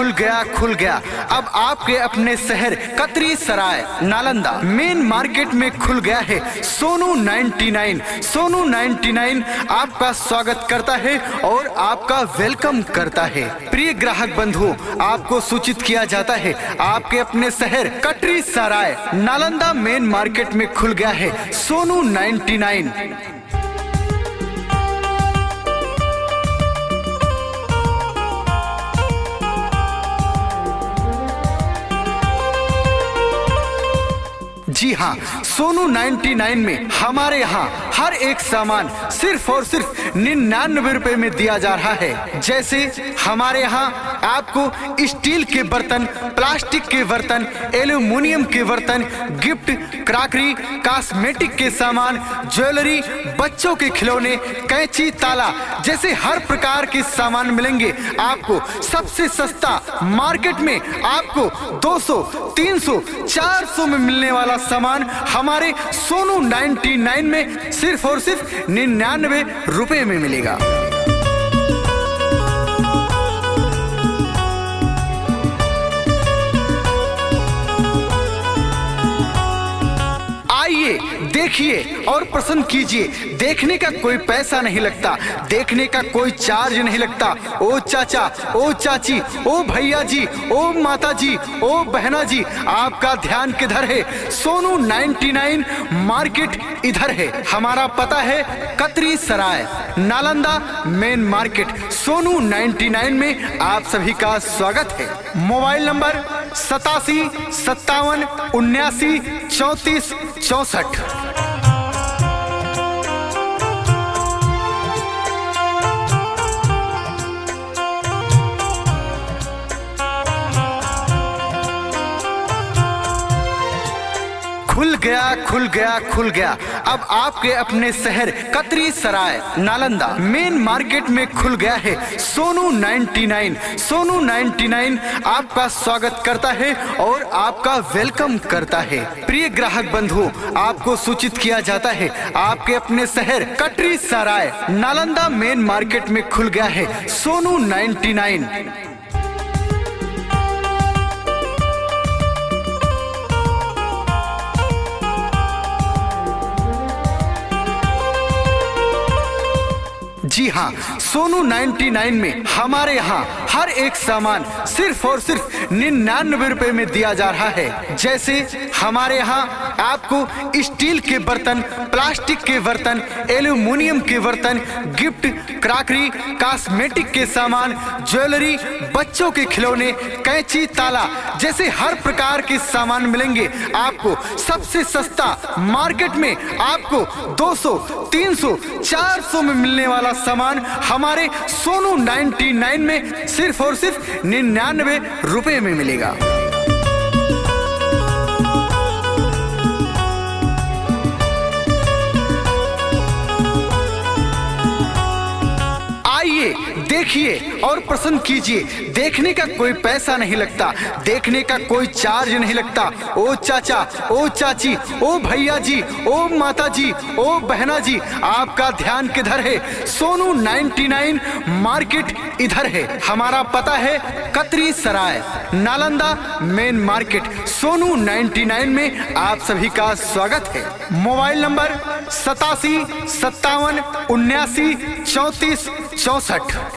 खुल गया। अब आपके अपने शहर कतरी सराय नालंदा मेन मार्केट में खुल गया है सोनू 99। सोनू 99 आपका स्वागत करता है और आपका वेलकम करता है। प्रिय ग्राहक बंधु, आपको सूचित किया जाता है आपके अपने शहर कतरी सराय नालंदा मेन मार्केट में खुल गया है सोनू 99। जी हाँ, सोनू 99 में हमारे यहाँ हर एक सामान सिर्फ और सिर्फ 99 रुपए में दिया जा रहा है। जैसे हमारे यहाँ आपको स्टील के बर्तन, प्लास्टिक के बर्तन, एल्यूमिनियम के बर्तन, गिफ्ट, क्रॉकरी, कॉस्मेटिक के सामान, ज्वेलरी, बच्चों के खिलौने, कैंची, ताला जैसे हर प्रकार के सामान मिलेंगे आपको सबसे सस्ता। मार्केट में आपको 200, 300, 400 में मिलने वाला सामान हमारे सोनू 99 में सिर्फ और सिर्फ 99 रुपए में मिलेगा। आइए, देखिए और पसंद कीजिए। देखने का कोई पैसा नहीं लगता, देखने का कोई चार्ज नहीं लगता। ओ चाचा, ओ चाची, ओ भैया जी, ओ माता जी, ओ बहना जी, आपका ध्यान किधर है? सोनू 99 मार्केट इधर है। हमारा पता है कतरी सराय नालंदा मेन मार्केट। सोनू 99 में आप सभी का स्वागत है। Mobile number 87 57 79 34 64। खुल गया। अब आपके अपने शहर कतरी सराय नालंदा मेन मार्केट में खुल गया है सोनू 99। सोनू 99 आपका स्वागत करता है और आपका वेलकम करता है। प्रिय ग्राहक बंधु, आपको सूचित किया जाता है आपके अपने शहर कतरी सराय नालंदा मेन मार्केट में खुल गया है सोनू 99। जी हाँ, सोनू 99 में हमारे यहाँ हर एक सामान सिर्फ और सिर्फ 99 रुपए में दिया जा रहा है। जैसे हमारे यहाँ आपको स्टील के बर्तन, प्लास्टिक के बर्तन, एल्यूमिनियम के बर्तन, गिफ्ट, क्रॉकरी, कॉस्मेटिक के सामान, ज्वेलरी, बच्चों के खिलौने, कैंची, ताला जैसे हर प्रकार के सामान मिलेंगे आपको सबसे सस्ता। मार्केट में आपको 200, 300, 400 में मिलने वाला सामान हमारे सोनू 99 में सिर्फ और सिर्फ 99 रुपए में मिलेगा। आइए, देखिए और पसंद कीजिए। देखने का कोई पैसा नहीं लगता, देखने का कोई चार्ज नहीं लगता। ओ चाचा, ओ चाची, ओ भैया जी, ओ माता जी, ओ बहना जी, आपका ध्यान किधर है? सोनू 99 मार्केट इधर है। हमारा पता है कतरी सराय नालंदा मेन मार्केट। सोनू 99 में आप सभी का स्वागत है। Mobile number 87 57 79 34 64।